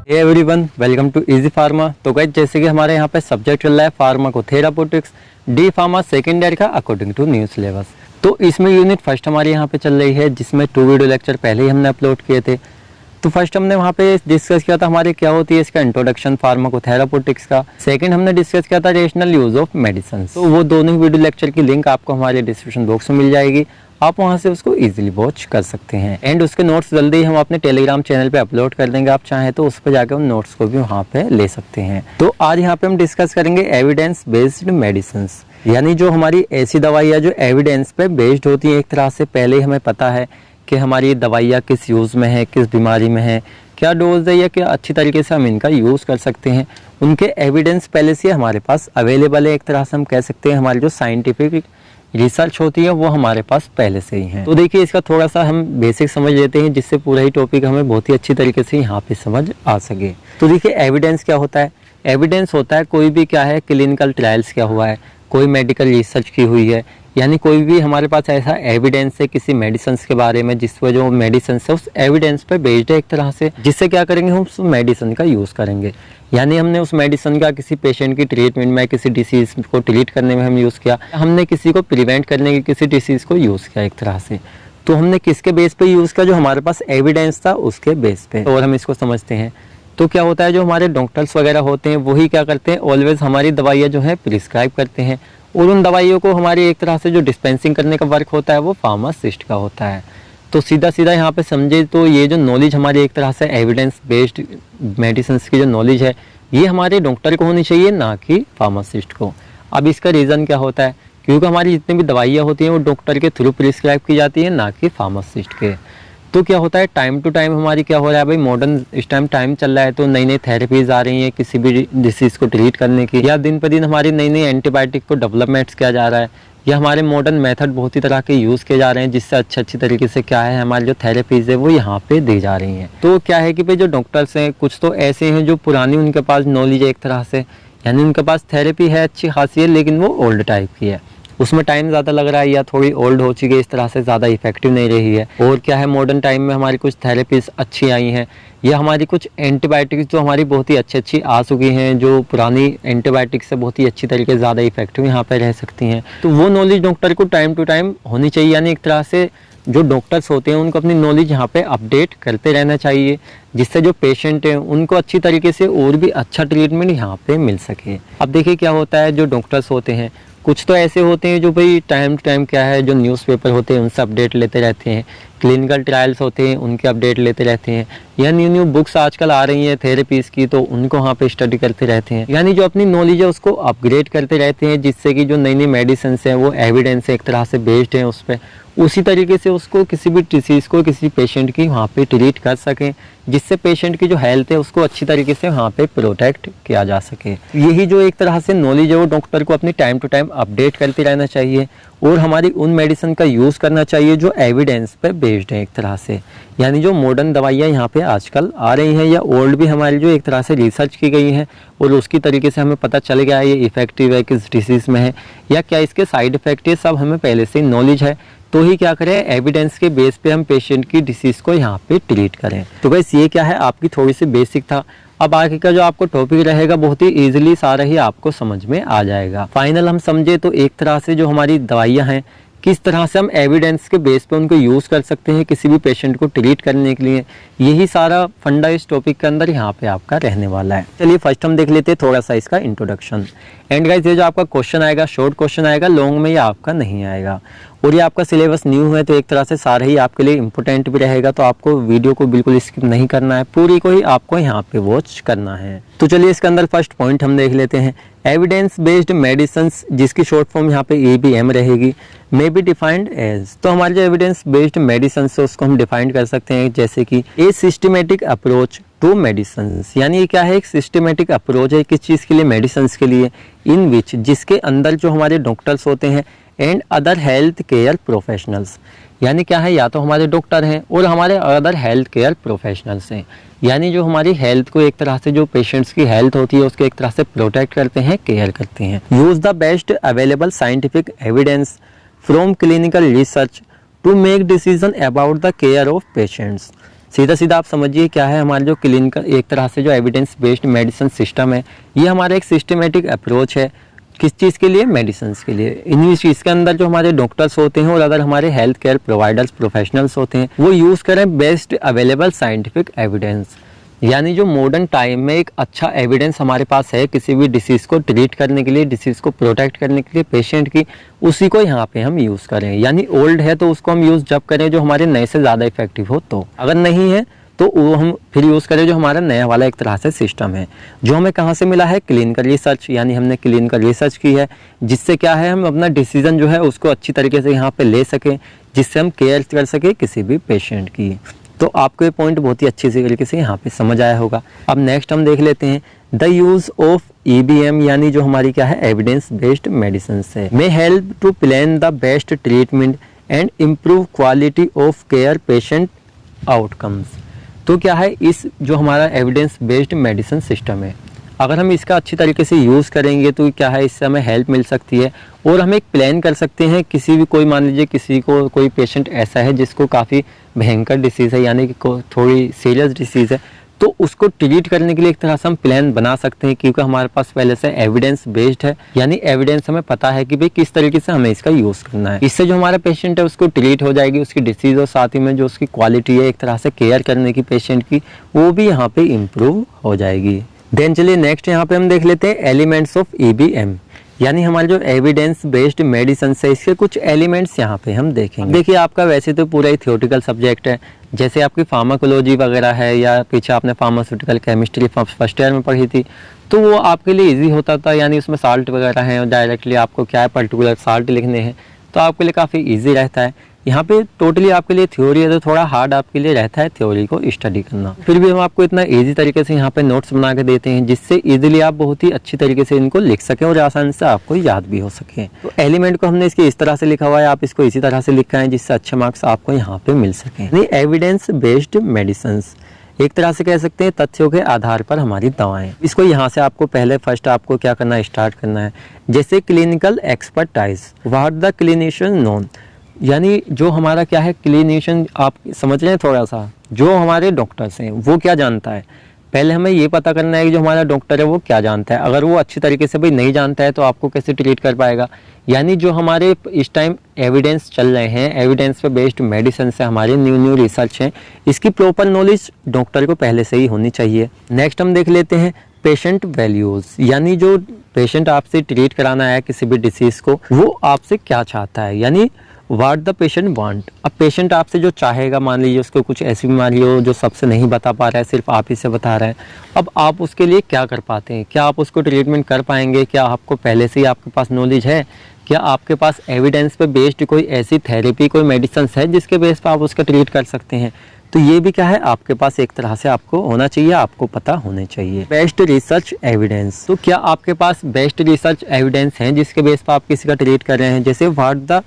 Hey everyone, welcome to easy pharma. तो guys, जैसे कि हमारे यहाँ पे सब्जेक्ट चल रहा है फार्माकोथेरापेutiक्स डी फार्मा सेकेंड ईयर का अकॉर्डिंग टू न्यू सिलेबस। तो इसमें यूनिट फर्स्ट हमारे यहाँ पे चल रही है, जिसमें 2 वीडियो लेक्चर पहले ही हमने अपलोड किए थे। तो फर्स्ट हमने वहाँ पे डिस्कस किया था हमारे क्या होती है इसका इंट्रोडक्शन फार्माकोथेरापेutiक्स का। सेकंड हमने डिस्कस किया था रेशनल यूज ऑफ मेडिसिन। तो वो दोनों ही वीडियो लेक्चर की लिंक आपको हमारे डिस्क्रिप्शन बॉक्स में मिल जाएगी, आप वहां से उसको इजीली वॉच कर सकते हैं। एंड उसके नोट्स जल्दी हम अपने टेलीग्राम चैनल पे अपलोड कर देंगे, आप चाहें तो उस पर जाकर उन नोट्स को भी वहां पे ले सकते हैं। तो आज यहाँ पे हम डिस्कस करेंगे एविडेंस बेस्ड मेडिसिन, यानी जो हमारी ऐसी दवाइयाँ जो एविडेंस पे बेस्ड होती है। एक तरह से पहले ही हमें पता है कि हमारी दवाइयाँ किस यूज़ में है, किस बीमारी में है, क्या डोज है या क्या अच्छी तरीके से हम इनका यूज़ कर सकते हैं, उनके एविडेंस पहले से हमारे पास अवेलेबल है। एक तरह से हम कह सकते हैं हमारी जो साइंटिफिक रिसर्च होती है वो हमारे पास पहले से ही है। तो देखिए, इसका थोड़ा सा हम बेसिक समझ लेते हैं, जिससे पूरा ही टॉपिक हमें बहुत ही अच्छी तरीके से यहाँ पे समझ आ सके। तो देखिए, एविडेंस क्या होता है? एविडेंस होता है कोई भी क्या है, क्लिनिकल ट्रायल्स क्या हुआ है, कोई मेडिकल रिसर्च की हुई है, यानी कोई भी हमारे पास ऐसा एविडेंस है किसी मेडिसिन के बारे में, जिसमें जो मेडिसिन है उस एविडेंस पे बेस्ड है एक तरह से, जिससे क्या करेंगे हम उस मेडिसिन का यूज़ करेंगे। यानी हमने उस मेडिसिन का किसी पेशेंट की ट्रीटमेंट में, किसी डिसीज़ को ट्रीट करने में हम यूज़ किया, हमने किसी को प्रिवेंट करने की किसी डिसीज़ को यूज़ किया एक तरह से। तो हमने किसके बेस पे यूज़ किया? जो हमारे पास एविडेंस था उसके बेस पे। और हम इसको समझते हैं तो क्या होता है, जो हमारे डॉक्टर्स वगैरह होते हैं वही क्या करते हैं, ऑलवेज हमारी दवाइयाँ जो है प्रिस्क्राइब करते हैं, और उन दवाइयों को हमारी एक तरह से जो डिस्पेंसिंग करने का वर्क होता है वो फार्मासिस्ट का होता है। तो सीधा सीधा यहाँ पे समझे तो ये जो नॉलेज हमारी एक तरह से एविडेंस बेस्ड मेडिसिन की जो नॉलेज है, ये हमारे डॉक्टर को होनी चाहिए, ना कि फार्मासिस्ट को। अब इसका रीज़न क्या होता है? क्योंकि हमारी जितनी भी दवाइयाँ होती हैं वो डॉक्टर के थ्रू प्रिस्क्राइब की जाती है, ना कि फार्मासिस्ट के। तो क्या होता है, टाइम टू टाइम हमारी क्या हो रहा है भाई, मॉडर्न इस टाइम चल रहा है, तो नई नई थेरेपीज़ आ रही हैं किसी भी डिसीज़ को ट्रीट करने की, या दिन पर दिन हमारी नई नई एंटीबायोटिक को डेवलपमेंट्स किया जा रहा है, या हमारे मॉडर्न मेथड बहुत ही तरह के यूज़ किए जा रहे हैं, जिससे अच्छी तरीके से क्या है हमारी जो थेरेपीज़ है वो यहाँ पे दी जा रही हैं। तो क्या है कि भाई जो डॉक्टर्स हैं कुछ तो ऐसे हैं जो पुरानी उनके पास नॉलेज है एक तरह से, यानी उनके पास थेरेपी है अच्छी खासी है, लेकिन वो ओल्ड टाइप की है, उसमें टाइम ज़्यादा लग रहा है, या थोड़ी ओल्ड हो चुकी है, इस तरह से ज़्यादा इफेक्टिव नहीं रही है। और क्या है, मॉडर्न टाइम में हमारी कुछ थेरेपीज अच्छी आई हैं, या हमारी कुछ एंटीबायोटिक्स जो हमारी बहुत ही अच्छी आ चुकी हैं, जो पुरानी एंटीबायोटिक्स से बहुत ही अच्छी तरीके से ज़्यादा इफेक्टिव यहाँ पर रह सकती हैं। तो वो नॉलेज डॉक्टर को टाइम टू टाइम होनी चाहिए, यानी एक तरह से जो डॉक्टर्स होते हैं उनको अपनी नॉलेज यहाँ पे अपडेट करते रहना चाहिए, जिससे जो पेशेंट हैं उनको अच्छी तरीके से और भी अच्छा ट्रीटमेंट यहाँ पे मिल सके। अब देखिए क्या होता है, जो डॉक्टर्स होते हैं कुछ तो ऐसे होते हैं जो भाई टाइम टू टाइम क्या है, जो न्यूज़पेपर होते हैं उनसे अपडेट लेते रहते हैं, क्लिनिकल ट्रायल्स होते हैं उनके अपडेट लेते रहते हैं, या न्यू बुक्स आजकल आ रही हैं थेरेपीज़ की, तो उनको वहाँ पे स्टडी करते रहते हैं, यानी जो अपनी नॉलेज है उसको अपग्रेड करते रहते हैं, जिससे कि जो नई नई मेडिसिन हैं वो एविडेंस एक तरह से बेस्ड हैं उस पर, उसी तरीके से उसको किसी भी डिसीज़ को किसी पेशेंट की वहाँ पे ट्रीट कर सकें, जिससे पेशेंट की जो हेल्थ है उसको अच्छी तरीके से वहाँ पे प्रोटेक्ट किया जा सके। यही जो एक तरह से नॉलेज है वो डॉक्टर को अपनी टाइम टू टाइम अपडेट करते रहना चाहिए, और हमारी उन मेडिसिन का यूज़ करना चाहिए जो एविडेंस पे बेस्ड है एक तरह से, यानी जो मॉडर्न दवाइयाँ यहाँ पे आजकल आ रही हैं, या ओल्ड भी हमारी जो एक तरह से रिसर्च की गई हैं और उसकी तरीके से हमें पता चल गया है ये इफेक्टिव है किस डिसीज़ में है, या क्या इसके साइड इफ़ेक्ट है, सब हमें पहले से नॉलेज है, तो ही क्या करें एविडेंस के बेस पे हम पेशेंट की डिसीज़ को यहाँ पे ट्रीट करें। तो बस ये क्या है, आपकी थोड़ी सी बेसिक था। अब आगे का जो आपको टॉपिक रहेगा बहुत ही इजीली सारा ही आपको समझ में आ जाएगा। फाइनल हम समझे तो एक तरह से जो हमारी दवाइयाँ हैं किस तरह से हम एविडेंस के बेस पे उनको यूज़ कर सकते हैं किसी भी पेशेंट को ट्रीट करने के लिए, यही सारा फंडा इस टॉपिक के अंदर यहाँ पे आपका रहने वाला है। चलिए फर्स्ट हम देख लेते हैं थोड़ा सा इसका इंट्रोडक्शन। एंड गाइस, ये जो आपका क्वेश्चन आएगा शॉर्ट क्वेश्चन आएगा, लॉन्ग में ये आपका नहीं आएगा, और ये आपका सिलेबस न्यू है तो एक तरह से सारा ही आपके लिए इंपॉर्टेंट भी रहेगा, तो आपको वीडियो को बिल्कुल स्किप नहीं करना है, पूरी को ही आपको यहाँ पे वॉच करना है। तो चलिए इसके अंदर फर्स्ट पॉइंट हम देख लेते हैं, एविडेंस बेस्ड मेडिसिन, जिसकी शॉर्ट फॉर्म यहाँ पे EBM रहेगी, मे बी डिफाइंड एज। तो हमारे जो एविडेंस बेस्ड मेडिसिन है उसको हम डिफाइन कर सकते हैं जैसे कि a systematic approach to medicine, यानी ये क्या है, एक सिस्टमेटिक अप्रोच है किस चीज़ के लिए, मेडिसिन के लिए, इन विच जिसके अंदर जो हमारे डॉक्टर्स होते हैं and other health care professionals, यानी क्या है, या तो हमारे डॉक्टर हैं और हमारे अदर हेल्थ केयर प्रोफेशनल्स हैं, यानी जो हमारी हेल्थ को एक तरह से जो पेशेंट्स की हेल्थ होती है उसको एक तरह से प्रोटेक्ट करते हैं, केयर करते हैं। Use the best available scientific evidence from clinical research to make decision about the care of patients, सीधा सीधा आप समझिए क्या है हमारा जो क्लिनिकल एक तरह से जो एविडेंस बेस्ड मेडिसिन सिस्टम है, ये हमारा एक सिस्टमेटिक अप्रोच है। किस चीज़ के लिए? मेडिसिन के लिए। इन चीज़ के अंदर जो हमारे डॉक्टर्स होते हैं और अगर हमारे हेल्थ केयर प्रोवाइडर्स प्रोफेशनल्स होते हैं, वो यूज़ करें बेस्ट अवेलेबल साइंटिफिक एविडेंस, यानी जो मॉडर्न टाइम में एक अच्छा एविडेंस हमारे पास है किसी भी डिसीज़ को ट्रीट करने के लिए, डिसीज़ को प्रोटेक्ट करने के लिए पेशेंट की, उसी को यहाँ पे हम यूज़ करें। यानी ओल्ड है तो उसको हम यूज़ जब करें जो हमारे नए से ज़्यादा इफेक्टिव हो, तो अगर नहीं है तो वो हम फिर यूज़ करें जो हमारा नया वाला एक तरह से सिस्टम है, जो हमें कहाँ से मिला है? Clinical research. यानी हमने क्लिनिकल रिसर्च की है, जिससे क्या है हम अपना डिसीजन जो है उसको अच्छी तरीके से यहाँ पे ले सकें, जिससे हम केयर कर सकें किसी भी पेशेंट की। तो आपको ये पॉइंट बहुत ही अच्छी तरीके से यहाँ पे समझ आया होगा। अब नेक्स्ट हम देख लेते हैं द यूज़ ऑफ EBM, यानी जो हमारी क्या है एविडेंस बेस्ड मेडिसिन है, may help to plan the best treatment and improve quality of care patient outcomes. तो क्या है इस जो हमारा एविडेंस बेस्ड मेडिसिन सिस्टम है, अगर हम इसका अच्छी तरीके से यूज़ करेंगे तो क्या है इससे हमें हेल्प मिल सकती है और हम एक प्लान कर सकते हैं किसी भी कोई मान लीजिए किसी को कोई पेशेंट ऐसा है जिसको काफ़ी भयंकर डिसीज़ है, यानी कि थोड़ी सीरियस डिसीज़ है, तो उसको ट्रीट करने के लिए एक तरह से हम प्लान बना सकते हैं, क्योंकि हमारे पास पहले से एविडेंस बेस्ड है। यानी एविडेंस हमें पता है कि भाई किस तरीके से हमें इसका यूज़ करना है। इससे जो हमारा पेशेंट है उसको ट्रीट हो जाएगी उसकी डिसीज़, और साथ ही में जो उसकी क्वालिटी है एक तरह से केयर करने की पेशेंट की, वो भी यहाँ पे इम्प्रूव हो जाएगी। देन चलिए नेक्स्ट यहाँ पे हम देख लेते हैं एलिमेंट्स ऑफ EBM, यानी हमारे जो एविडेंस बेस्ड मेडिसिन है इसके कुछ एलिमेंट्स यहाँ पे हम देखेंगे। देखिए आपका वैसे तो पूरा ही थियोरेटिकल सब्जेक्ट है, जैसे आपकी फार्माकोलॉजी वगैरह है या पीछे आपने फार्मास्यूटिकल केमिस्ट्री फर्स्ट ईयर में पढ़ी थी, तो वो आपके लिए इजी होता था, यानी उसमें साल्ट वगैरह हैं और डायरेक्टली आपको क्या है पर्टिकुलर साल्ट लिखने हैं, तो आपके लिए काफ़ी ईजी रहता है। यहाँ पे टोटली आपके लिए थ्योरी है तो थोड़ा हार्ड आपके लिए रहता है थ्योरी को स्टडी करना, फिर भी हम आपको इतना इजी तरीके से यहाँ पे नोट्स बना के देते हैं जिससे इजीली आप बहुत ही अच्छी तरीके से इनको लिख सकें और आसानी से आपको याद भी हो सके। तो एलिमेंट को हमने इसके इस तरह से लिखा हुआ है, आप इसको इसी तरह से लिखा है जिससे अच्छे मार्क्स आपको यहाँ पे मिल सके। एविडेंस बेस्ड मेडिसिन एक तरह से कह सकते हैं तथ्यों के आधार पर हमारी दवाएं। इसको यहाँ से आपको पहले फर्स्ट आपको क्या करना है, स्टार्ट करना है। जैसे clinical expertise, what the clinician known, यानी जो हमारा क्या है क्लिनिशियन, आप समझ रहे हैं थोड़ा सा, जो हमारे डॉक्टर्स हैं वो क्या जानता है, पहले हमें ये पता करना है कि जो हमारा डॉक्टर है वो क्या जानता है। अगर वो अच्छी तरीके से भाई नहीं जानता है तो आपको कैसे ट्रीट कर पाएगा। यानी जो हमारे इस टाइम एविडेंस चल रहे हैं, एविडेंस पे बेस्ड मेडिसिन से हमारे न्यू रिसर्च हैं, इसकी प्रॉपर नॉलेज डॉक्टर को पहले से ही होनी चाहिए। नेक्स्ट हम देख लेते हैं पेशेंट वैल्यूज़, यानी जो पेशेंट आपसे ट्रीट कराना है किसी भी डिसीज़ को, वो आपसे क्या चाहता है, यानी व्हाट द पेशेंट वांट। अब पेशेंट आपसे जो चाहेगा, मान लीजिए उसको कुछ ऐसी बीमारी हो जो सबसे नहीं बता पा रहा है, सिर्फ आप ही से बता रहे हैं, अब आप उसके लिए क्या कर पाते हैं, क्या आप उसको ट्रीटमेंट कर पाएंगे, क्या आपको पहले से ही आपके पास नॉलेज है, क्या आपके पास एविडेंस पे बेस्ड कोई ऐसी थेरेपी कोई मेडिसिन है जिसके बेस पर आप उसका ट्रीट कर सकते हैं। तो ये भी क्या है आपके पास एक तरह से आपको होना चाहिए, आपको पता होने चाहिए। बेस्ट रिसर्च एविडेंस, तो क्या आपके पास बेस्ट रिसर्च एविडेंस हैं जिसके बेस पर आप किसी का ट्रीट कर रहे हैं। जैसे व्हाट द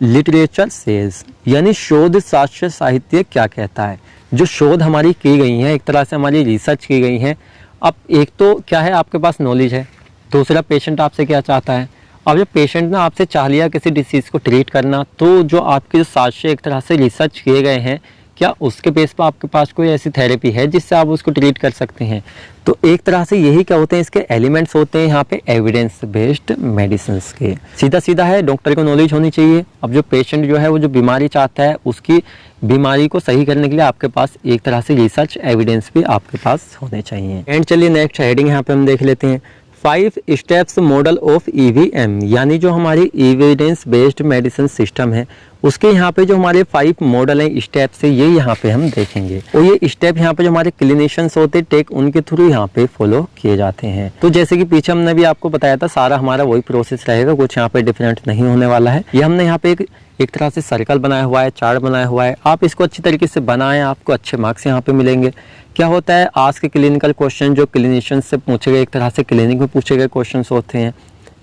लिटरेचर सेज, यानी शोध शास्त्र साहित्य क्या कहता है, जो शोध हमारी की गई है एक तरह से हमारी रिसर्च की गई है। अब एक तो क्या है आपके पास नॉलेज है, दूसरा पेशेंट आपसे क्या चाहता है। अब जब पेशेंट ने आपसे चाह लिया किसी डिसीज़ को ट्रीट करना, तो जो आपके जो साक्ष्य एक तरह से रिसर्च किए गए हैं, क्या उसके बेस पर आपके पास कोई ऐसी थेरेपी है जिससे आप उसको ट्रीट कर सकते हैं। तो एक तरह से यही क्या होते हैं, इसके एलिमेंट्स होते हैं यहाँ पे एविडेंस बेस्ड मेडिसिन के। सीधा सीधा है डॉक्टर को नॉलेज होनी चाहिए। अब जो पेशेंट जो है वो जो बीमारी चाहता है उसकी बीमारी को सही करने के लिए आपके पास एक तरह से रिसर्च एविडेंस भी आपके पास होने चाहिए। एंड चलिए नेक्स्ट हेडिंग यहाँ पे हम देख लेते हैं 5 स्टेप्स मॉडल ऑफ EVM, यानी जो हमारी एविडेंस बेस्ड मेडिसिन सिस्टम है उसके यहाँ पे जो हमारे 5 मॉडल हैं स्टेप्स है, ये यहाँ पे हम देखेंगे। और ये स्टेप यहाँ पे जो हमारे क्लिनिशियंस होते टेक उनके थ्रू यहाँ पे फॉलो किए जाते हैं। तो जैसे कि पीछे हमने भी आपको बताया था सारा हमारा वही प्रोसेस रहेगा, कुछ यहाँ पे डिफरेंट नहीं होने वाला है। ये हमने यहाँ पे एक तरह से सर्कल बनाया हुआ है, चार्ट बनाया हुआ है, आप इसको अच्छी तरीके से बनाएं, आपको अच्छे मार्क्स यहाँ पे मिलेंगे। क्या होता है आज के क्लिनिकल क्वेश्चन जो क्लिनिशियंस से पूछे गए, एक तरह से क्लिनिक में पूछे गए क्वेश्चन होते हैं।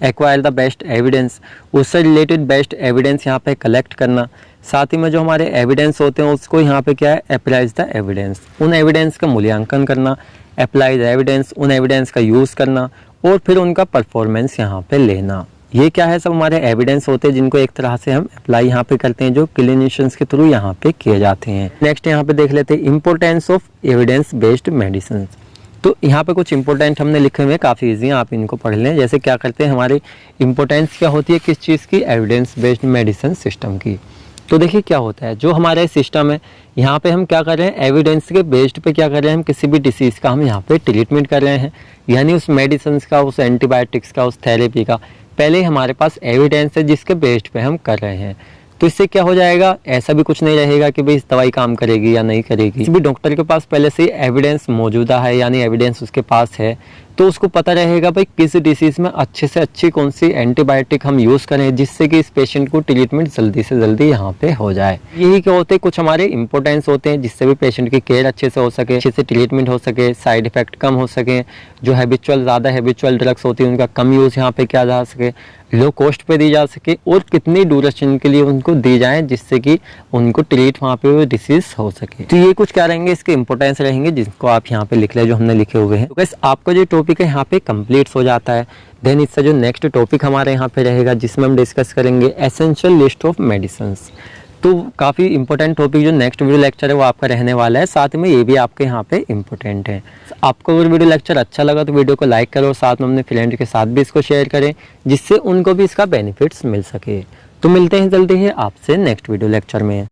एक्वायर द बेस्ट एविडेंस, उससे रिलेटेड बेस्ट एविडेंस यहाँ पे कलेक्ट करना, साथ ही में जो हमारे एविडेंस होते हैं उसको यहाँ पे क्या है अप्लाइज द एविडेंस, उन एविडेंस का मूल्यांकन करना, अप्लाइज एविडेंस उन एविडेंस का यूज़ करना और फिर उनका परफॉर्मेंस यहाँ पे लेना। ये क्या है, सब हमारे एविडेंस होते हैं जिनको एक तरह से हम अप्लाई यहाँ पे करते हैं, जो क्लिनिशियंस के थ्रू यहाँ पे किए जाते हैं। नेक्स्ट यहाँ पे देख लेते हैं importance of evidence based medicine. तो यहाँ पे कुछ इंपॉर्टेंट हमने लिखे हुए हैं, काफ़ी ईजी हैं, आप इनको पढ़ लें। जैसे क्या करते हैं, हमारी इंपॉर्टेंस क्या होती है किस चीज़ की, एविडेंस बेस्ड मेडिसिन सिस्टम की। तो देखिए क्या होता है, जो हमारा सिस्टम है यहाँ पे हम क्या कर रहे हैं, एविडेंस के बेस्ड पे क्या कर रहे हैं, हम किसी भी डिसीज़ का हम यहाँ पे ट्रीटमेंट कर रहे हैं, यानी उस मेडिसिन का, उस एंटीबायोटिक्स का, उस थेरेपी का पहले हमारे पास एविडेंस है जिसके बेस्ड पे हम कर रहे हैं। तो इससे क्या हो जाएगा, ऐसा भी कुछ नहीं रहेगा कि भाई इस दवाई काम करेगी या नहीं करेगी। किसी भी डॉक्टर के पास पहले से एविडेंस मौजूदा है, यानी एविडेंस उसके पास है, तो उसको पता रहेगा भाई किस डिसीज़ में अच्छे से अच्छी कौन सी एंटीबायोटिक हम यूज़ करें जिससे कि इस पेशेंट को ट्रीटमेंट जल्दी से जल्दी यहाँ पे हो जाए। यही क्या होते हैं, कुछ हमारे इंपॉर्टेंस होते हैं जिससे भी पेशेंट की केयर अच्छे से हो सके, अच्छे से ट्रीटमेंट हो सके, साइड इफेक्ट कम हो सके, जो ज़्यादा हैबिचुअल ड्रग्स होती है उनका कम यूज़ यहाँ पे किया जा सके, लो कॉस्ट पे दी जा सके, और कितनी ड्यूरेशन के लिए उनको दी जाए जिससे कि उनको ट्रीट वहाँ पे वो डिसीज़ हो सके। तो ये कुछ क्या रहेंगे, इसके इंपॉर्टेंस रहेंगे जिनको आप यहाँ पे लिख लें, जो हमने लिखे हुए हैं। तो बस आपका जो टॉपिक है यहाँ पे कंप्लीट हो जाता है। देन इससे जो नेक्स्ट टॉपिक हमारे यहाँ पे रहेगा जिसमें हम डिस्कस करेंगे एसेंशियल लिस्ट ऑफ मेडिसिन्स। तो काफ़ी इंपॉर्टेंट टॉपिक जो नेक्स्ट वीडियो लेक्चर है वो आपका रहने वाला है, साथ में ये भी आपके यहाँ पे इंपॉर्टेंट है। आपको अगर वीडियो लेक्चर अच्छा लगा तो वीडियो को लाइक करो, साथ में अपने फ्रेंड के साथ भी इसको शेयर करें जिससे उनको भी इसका बेनिफिट्स मिल सके। तो मिलते हैं जल्दी ही आपसे नेक्स्ट वीडियो लेक्चर में।